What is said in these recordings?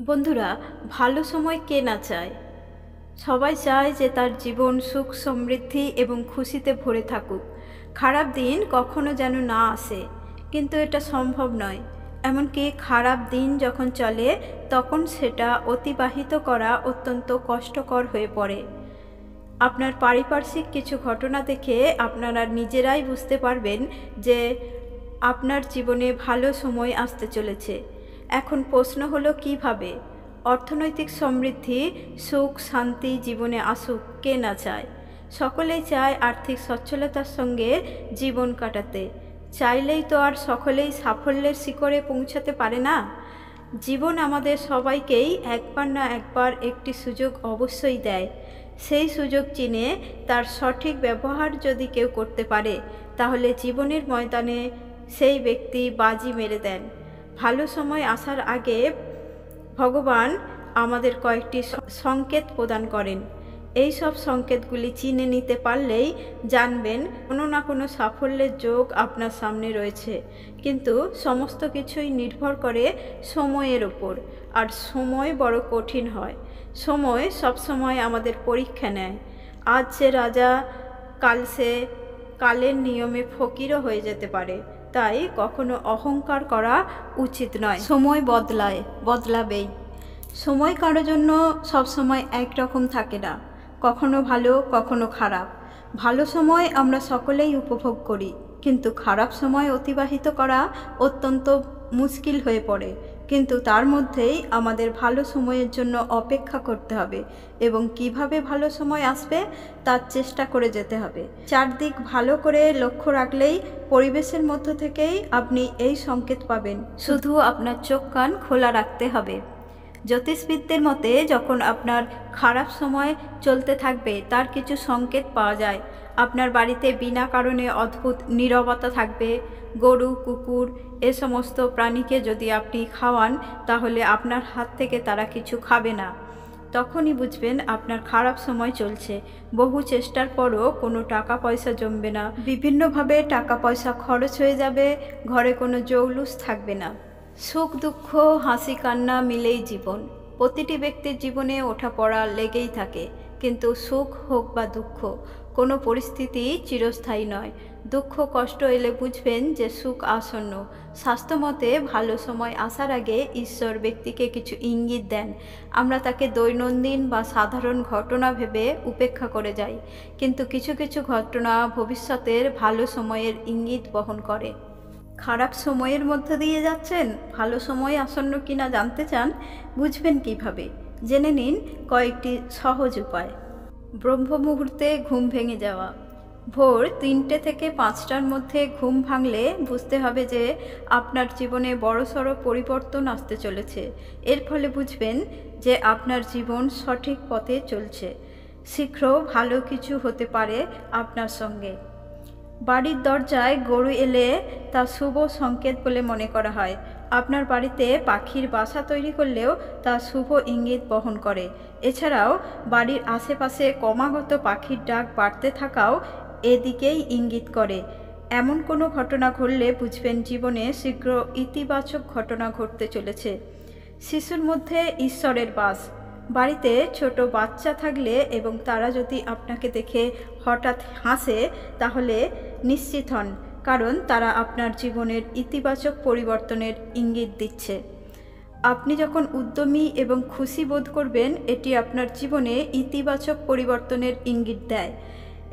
বন্ধুরা, ভালো সময় কে না চায়? সবাই চায় যে তার জীবন সুখ সমৃদ্ধি এবং খুশিতে ভরে থাকুক, খারাপ দিন কখনো যেন না আসে। কিন্তু এটা সম্ভব নয়। এমনকি খারাপ দিন যখন চলে তখন সেটা অতিবাহিত করা অত্যন্ত কষ্টকর হয়ে পড়ে। আপনার পারিপার্শ্বিক কিছু ঘটনা দেখে আপনারা নিজেরাই বুঝতে পারবেন যে আপনার জীবনে ভালো সময় আসতে চলেছে। এখন প্রশ্ন হলো কিভাবে? অর্থনৈতিক সমৃদ্ধি, সুখ শান্তি জীবনে আসুক, কে না চায়? সকলেই চায় আর্থিক সচ্ছলতার সঙ্গে জীবন কাটাতে। চাইলেই তো আর সকলেই সাফল্যের শিখরে পৌঁছাতে পারে না। জীবন আমাদের সবাইকেই একবার না একবার একটি সুযোগ অবশ্যই দেয়। সেই সুযোগ চিনে তার সঠিক ব্যবহার যদি কেউ করতে পারে, তাহলে জীবনের ময়দানে সেই ব্যক্তি বাজি মেরে দেন। ভালো সময় আসার আগে ভগবান আমাদের কয়েকটি সংকেত প্রদান করেন। এই সব সংকেতগুলি চিনে নিতে পারলেই জানবেন কোনো না কোনো সাফল্যের যোগ আপনার সামনে রয়েছে। কিন্তু সমস্ত কিছুই নির্ভর করে সময়ের ওপর, আর সময় বড় কঠিন হয়। সময় সবসময় আমাদের পরীক্ষা নেয়। আজ যে রাজা, কাল সে কালের নিয়মে ফকিরও হয়ে যেতে পারে। তাই কখনো অহংকার করা উচিত নয়। সময় বদলায়, বদলাবেই। সময় কারো জন্য সবসময় একরকম থাকে না, কখনো ভালো কখনো খারাপ। ভালো সময় আমরা সকলেই উপভোগ করি, কিন্তু খারাপ সময় অতিবাহিত করা অত্যন্ত মুশকিল হয়ে পড়ে। কিন্তু তার মধ্যেই আমাদের ভালো সময়ের জন্য অপেক্ষা করতে হবে এবং কিভাবে ভালো সময় আসবে তার চেষ্টা করে যেতে হবে। চারদিক ভালো করে লক্ষ্য রাখলেই পরিবেশের মধ্য থেকেই আপনি এই সংকেত পাবেন। শুধু আপনার চোখ কান খোলা রাখতে হবে। জ্যোতিষবিদদের মতে যখন আপনার খারাপ সময় চলতে থাকবে তার কিছু সংকেত পাওয়া যায়। আপনার বাড়িতে বিনা কারণে অদ্ভুত নীরবতা থাকবে। গরু, কুকুর এ সমস্ত প্রাণীকে যদি আপনি খাওয়ান, তাহলে আপনার হাত থেকে তারা কিছু খাবে না। তখনই বুঝবেন আপনার খারাপ সময় চলছে। বহু চেষ্টার পরও কোনো টাকা পয়সা জমবে না, বিভিন্নভাবে টাকা পয়সা খরচ হয়ে যাবে, ঘরে কোনো জৌলুস থাকবে না। সুখ দুঃখ হাসি কান্না মিলেই জীবন। প্রতিটি ব্যক্তির জীবনে ওঠাপড়া লেগেই থাকে, কিন্তু সুখ হোক বা দুঃখ, কোনো পরিস্থিতি চিরস্থায়ী নয়। দুঃখ কষ্ট এলে বুঝবেন যে সুখ আসন্ন। স্বাস্থ্যমতে ভালো সময় আসার আগে ঈশ্বর ব্যক্তিকে কিছু ইঙ্গিত দেন। আমরা তাকে দৈনন্দিন বা সাধারণ ঘটনা ভেবে উপেক্ষা করে যাই, কিন্তু কিছু কিছু ঘটনা ভবিষ্যতের ভালো সময়ের ইঙ্গিত বহন করে। খারাপ সময়ের মধ্যে দিয়ে যাচ্ছেন, ভালো সময় আসন্ন কিনা জানতে চান? বুঝবেন কিভাবে? জেনে নিন কয়েকটি সহজ উপায়। ব্রহ্ম মুহূর্তে ঘুম ভেঙে যাওয়া। ভোর 3টে থেকে 5টার মধ্যে ঘুম ভাঙলে বুঝতে হবে যে আপনার জীবনে বড়সড় পরিবর্তন আসতে চলেছে। এর ফলে বুঝবেন যে আপনার জীবন সঠিক পথে চলছে। শীঘ্র ভালো কিছু হতে পারে আপনার সঙ্গে। বাড়ির দরজায় গরু এলে তা শুভ সংকেত বলে মনে করা হয়। আপনার বাড়িতে পাখির বাসা তৈরি করলেও তা শুভ ইঙ্গিত বহন করে। এছাড়াও বাড়ির আশেপাশে ক্রমাগত পাখির ডাক বাড়তে থাকাও এদিকেই ইঙ্গিত করে। এমন কোনো ঘটনা ঘটলে বুঝবেন জীবনে শীঘ্র ইতিবাচক ঘটনা ঘটতে চলেছে। শিশুর মধ্যে ঈশ্বরের বাস। বাড়িতে ছোট বাচ্চা থাকলে এবং তারা যদি আপনাকে দেখে হঠাৎ হাসে, তাহলে নিশ্চিত হন, কারণ তারা আপনার জীবনের ইতিবাচক পরিবর্তনের ইঙ্গিত দিচ্ছে। আপনি যখন উদ্যমী এবং খুশি বোধ করবেন, এটি আপনার জীবনে ইতিবাচক পরিবর্তনের ইঙ্গিত দেয়।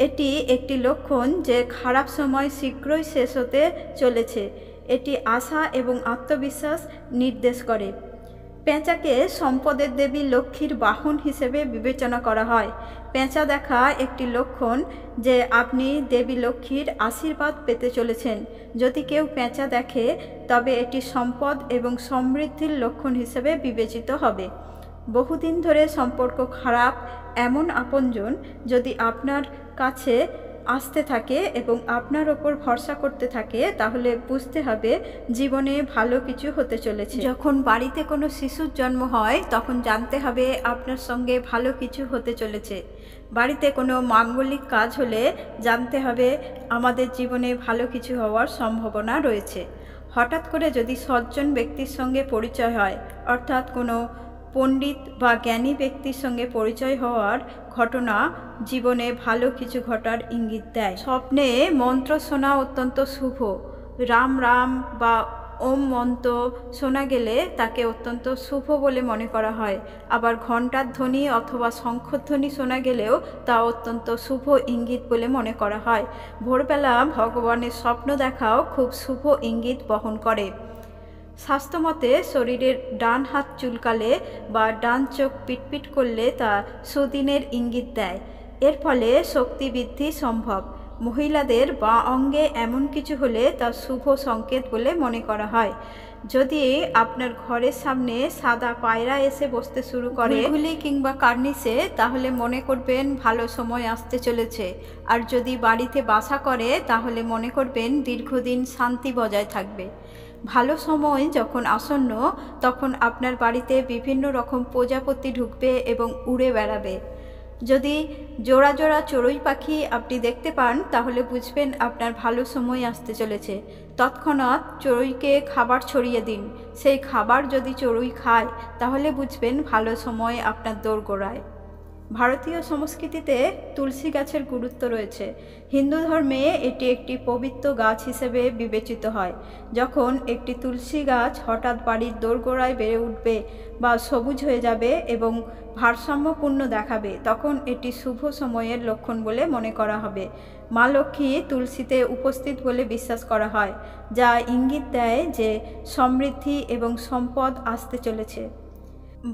এটি একটি লক্ষণ যে খারাপ সময় শীঘ্রই শেষ হতে চলেছে। এটি আশা এবং আত্মবিশ্বাস নির্দেশ করে। পেঁচাকে সম্পদের দেবী লক্ষ্মীর বাহন হিসেবে বিবেচনা করা হয়। পেঁচা দেখা একটি লক্ষণ যে আপনি দেবী লক্ষ্মীর আশীর্বাদ পেতে চলেছেন। যদি কেউ পেঁচা দেখে, তবে এটি সম্পদ এবং সমৃদ্ধির লক্ষণ হিসেবে বিবেচিত হবে। বহুদিন ধরে সম্পর্ক খারাপ এমন আপনজন যদি আপনার কাছে আসতে থাকে এবং আপনার ওপর ভরসা করতে থাকে, তাহলে বুঝতে হবে জীবনে ভালো কিছু হতে চলেছে। যখন বাড়িতে কোনো শিশুর জন্ম হয়, তখন জানতে হবে আপনার সঙ্গে ভালো কিছু হতে চলেছে। বাড়িতে কোনো মাঙ্গলিক কাজ হলে জানতে হবে আমাদের জীবনে ভালো কিছু হওয়ার সম্ভাবনা রয়েছে। হঠাৎ করে যদি সজ্জন ব্যক্তির সঙ্গে পরিচয় হয়, অর্থাৎ কোনো পণ্ডিত বা জ্ঞানী ব্যক্তির সঙ্গে পরিচয় হওয়ার ঘটনা জীবনে ভালো কিছু ঘটার ইঙ্গিত দেয়। স্বপ্নে মন্ত্র শোনা অত্যন্ত শুভ। রাম রাম বা ওম মন্ত্র শোনা গেলে তাকে অত্যন্ত শুভ বলে মনে করা হয়। আবার ঘণ্টার ধ্বনি অথবা শঙ্খধ্বনি শোনা গেলেও তা অত্যন্ত শুভ ইঙ্গিত বলে মনে করা হয়। ভোরবেলা ভগবানের স্বপ্ন দেখাও খুব শুভ ইঙ্গিত বহন করে। স্বাস্থ্যমতে শরীরের ডান হাত চুলকালে বা ডান চোখ পিটপিট করলে তা সুদিনের ইঙ্গিত দেয়। এর ফলে শক্তি বৃদ্ধি সম্ভব। মহিলাদের বাঁ অঙ্গে এমন কিছু হলে তা শুভ সংকেত বলে মনে করা হয়। যদি আপনার ঘরের সামনে সাদা পায়রা এসে বসতে শুরু করে ঘুলি কিংবা কার্নিশে, তাহলে মনে করবেন ভালো সময় আসতে চলেছে। আর যদি বাড়িতে বাসা করে তাহলে মনে করবেন দীর্ঘদিন শান্তি বজায় থাকবে। ভালো সময় যখন আসন্ন, তখন আপনার বাড়িতে বিভিন্ন রকম প্রজাপতি ঢুকবে এবং উড়ে বেড়াবে। যদি জোড়া জোড়া চড়ুই পাখি আপনি দেখতে পান, তাহলে বুঝবেন আপনার ভালো সময় আসতে চলেছে। তৎক্ষণাৎ চড়ুইকে খাবার ছড়িয়ে দিন। সেই খাবার যদি চড়ুই খায়, তাহলে বুঝবেন ভালো সময় আপনার দোরগোড়ায়। ভারতীয় সংস্কৃতিতে তুলসী গাছের গুরুত্ব রয়েছে। হিন্দু ধর্মে এটি একটি পবিত্র গাছ হিসেবে বিবেচিত হয়। যখন একটি তুলসী গাছ হঠাৎ বাড়ির দোরগোড়ায় বেড়ে উঠবে বা সবুজ হয়ে যাবে এবং ভারসাম্যপূর্ণ দেখাবে, তখন এটি শুভ সময়ের লক্ষণ বলে মনে করা হবে। মা লক্ষ্মী তুলসীতে উপস্থিত বলে বিশ্বাস করা হয়, যা ইঙ্গিত দেয় যে সমৃদ্ধি এবং সম্পদ আসতে চলেছে।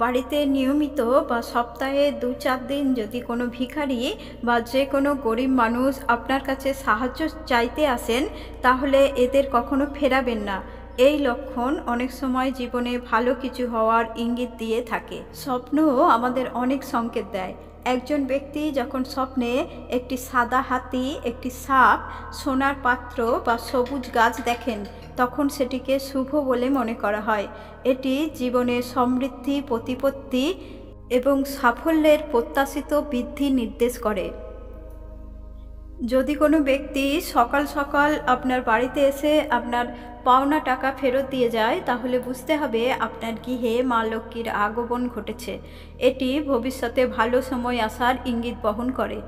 বাড়িতে নিয়মিত বা সপ্তাহে 2-4 দিন যদি কোনো ভিখারি বা যে কোনো গরিব মানুষ আপনার কাছে সাহায্য চাইতে আসেন, তাহলে এদের কখনো ফেরাবেন না। এই লক্ষণ অনেক সময় জীবনে ভালো কিছু হওয়ার ইঙ্গিত দিয়ে থাকে। স্বপ্ন আমাদের অনেক সংকেত দেয়। একজন ব্যক্তি যখন স্বপ্নে একটি সাদা হাতি, একটি সাপ, সোনার পাত্র বা সবুজ গাছ দেখেন, তখন সেটিকে শুভ বলে মনে করা হয়। এটি জীবনের সমৃদ্ধি, প্রতিপত্তি এবং সাফল্যের প্রত্যাশিত বৃদ্ধি নির্দেশ করে। যদি কোনো ব্যক্তি সকাল সকাল আপনার বাড়িতে এসে আপনার পাওনা টাকা ফেরত দিয়ে যায়, তাহলে বুঝতে হবে আপনার গৃহে মা লক্ষ্মীর আগমন ঘটেছে। এটি ভবিষ্যতে ভালো সময় আসার ইঙ্গিত বহন করে।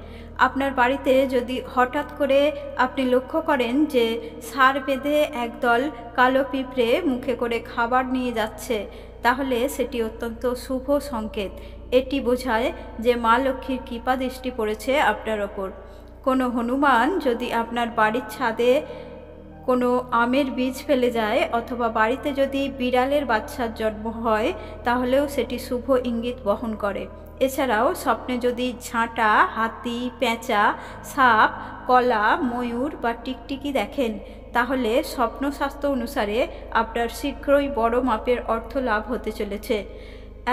আপনার বাড়িতে যদি হঠাৎ করে আপনি লক্ষ্য করেন যে সার বেঁধে একদল কালো পিঁপড়ে মুখে করে খাবার নিয়ে যাচ্ছে, তাহলে সেটি অত্যন্ত শুভ সংকেত। এটি বোঝায় যে মা লক্ষ্মীর কৃপা দৃষ্টি পড়েছে আপনার ওপর। কোনো হনুমান যদি আপনার বাড়ির ছাদে কোনো আমের বীজ ফেলে যায় অথবা বাড়িতে যদি বিড়ালের বাচ্চার জন্ম হয়, তাহলেও সেটি শুভ ইঙ্গিত বহন করে। এছাড়াও স্বপ্নে যদি ঝাঁটা, হাতি, পেঁচা, সাপ, কলা, ময়ূর বা টিকটিকি দেখেন, তাহলে স্বপ্নশাস্ত্র অনুসারে আপনার শীঘ্রই বড় মাপের অর্থ লাভ হতে চলেছে।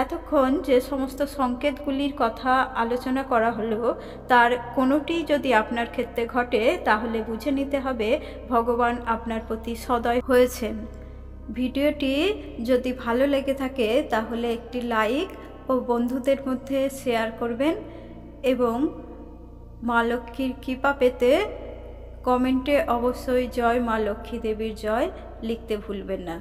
এতক্ষণ যে সমস্ত সংকেতগুলির কথা আলোচনা করা হলো, তার কোনোটি যদি আপনার ক্ষেত্রে ঘটে, তাহলে বুঝে নিতে হবে ভগবান আপনার প্রতি সদয় হয়েছেন। ভিডিওটি যদি ভালো লেগে থাকে, তাহলে একটি লাইক ও বন্ধুদের মধ্যে শেয়ার করবেন এবং মা লক্ষ্মীর কৃপা পেতে কমেন্টে অবশ্যই জয় মা লক্ষ্মী দেবীর জয় লিখতে ভুলবেন না।